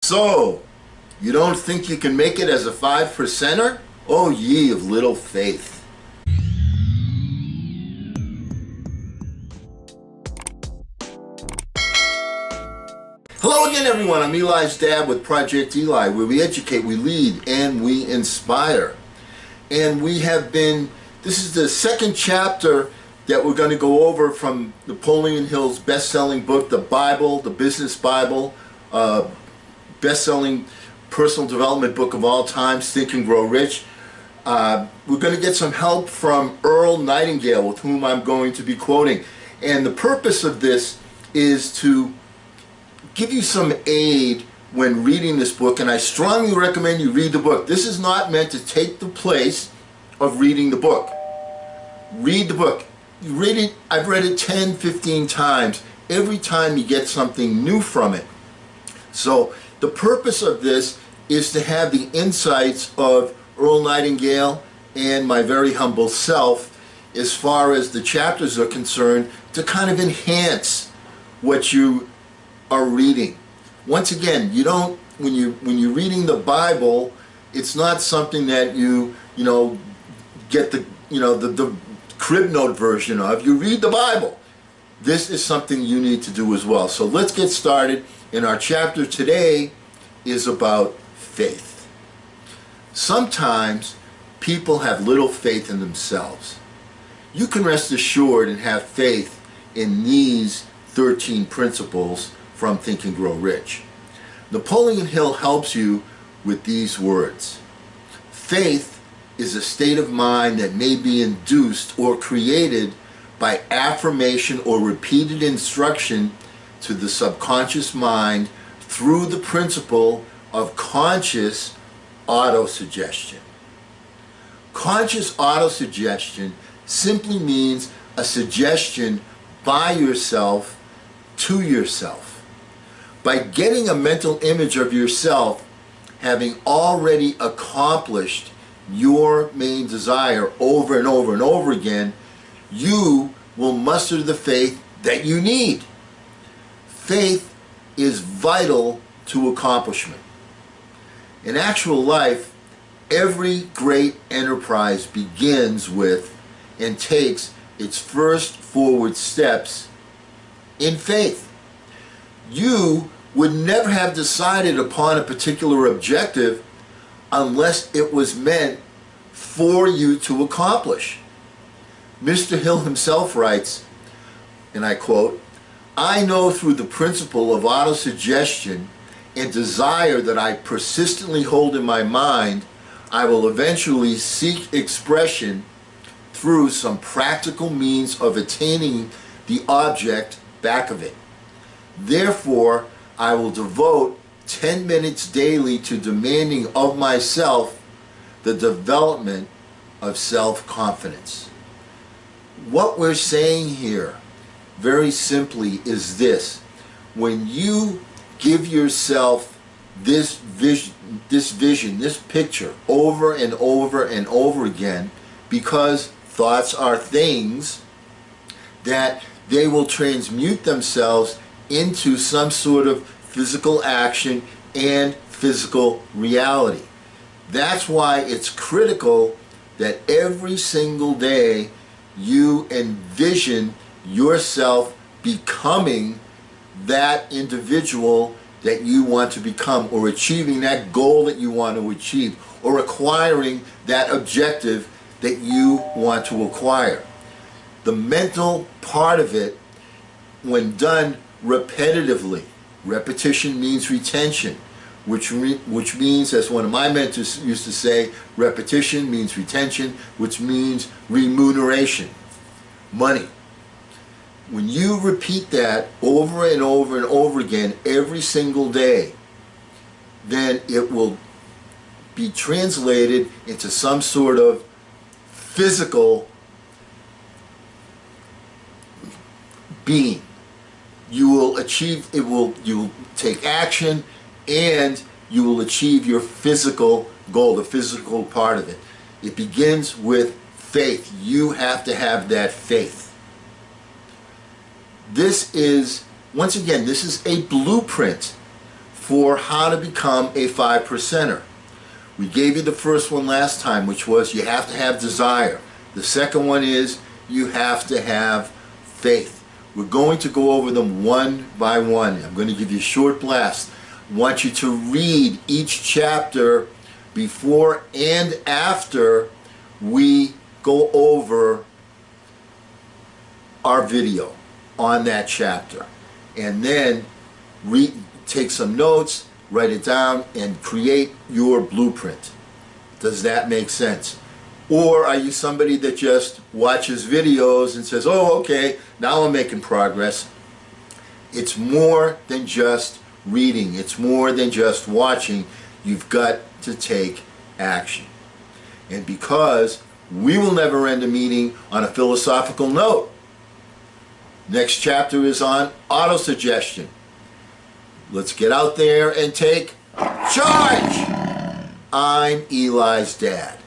So, you don't think you can make it as a 5%er? Oh, ye of little faith. Hello again, everyone. I'm Eli's dad with Project Eli, where we educate, we lead, and we inspire. And this is the second chapter that we're going to go over from Napoleon Hill's best-selling book, The Bible, the Business Bible, best-selling personal development book of all time, Think and Grow Rich. We're going to get some help from Earl Nightingale, with whom I'm going to be quoting. And the purpose of this is to give you some aid when reading this book, and I strongly recommend you read the book. This is not meant to take the place of reading the book. Read the book. You read it. I've read it 10, 15 times. Every time you get something new from it. So the purpose of this is to have the insights of Earl Nightingale and my very humble self, as far as the chapters are concerned, to kind of enhance what you are reading. Once again, you don't, when you're reading the Bible, it's not something that you get the crib note version of. You read the Bible. This is something you need to do as well. So let's get started. And our chapter today is about faith. Sometimes people have little faith in themselves. You can rest assured and have faith in these 13 principles from Think and Grow Rich. Napoleon Hill helps you with these words. Faith is a state of mind that may be induced or created by affirmation or repeated instruction to the subconscious mind through the principle of conscious autosuggestion. Conscious autosuggestion simply means a suggestion by yourself to yourself. By getting a mental image of yourself having already accomplished your main desire over and over and over again, you will muster the faith that you need. Faith is vital to accomplishment. In actual life, every great enterprise begins with and takes its first forward steps in faith. You would never have decided upon a particular objective unless it was meant for you to accomplish. Mr. Hill himself writes, and I quote, "I know through the principle of autosuggestion and desire that I persistently hold in my mind, I will eventually seek expression through some practical means of attaining the object back of it. Therefore, I will devote 10 minutes daily to demanding of myself the development of self-confidence." What we're saying here, very simply, is this. When you give yourself this vision, this picture, over and over and over again, because thoughts are things, that they will transmute themselves into some sort of physical action and physical reality. That's why it's critical that every single day you envision yourself becoming that individual that you want to become, or achieving that goal that you want to achieve, or acquiring that objective that you want to acquire. The mental part of it, when done repetitively, repetition means retention, which means, as one of my mentors used to say, repetition means retention, which means remuneration, money. When you repeat that over and over and over again every single day, then it will be translated into some sort of physical being. You will achieve, you will take action, and you will achieve your physical goal, the physical part of it. It begins with faith. You have to have that faith. This is, once again, this is a blueprint for how to become a 5%er. We gave you the first one last time, which was you have to have desire. The second one is you have to have faith. We're going to go over them one by one. I'm going to give you a short blast. I want you to read each chapter before and after we go over our video on that chapter. And then take some notes, write it down, and create your blueprint. Does that make sense? Or are you somebody that just watches videos and says, oh, okay, now I'm making progress? It's more than just reading. It's more than just watching. You've got to take action. And because we will never end a meeting on a philosophical note, next chapter is on autosuggestion. Let's get out there and take charge. I'm Eli's dad.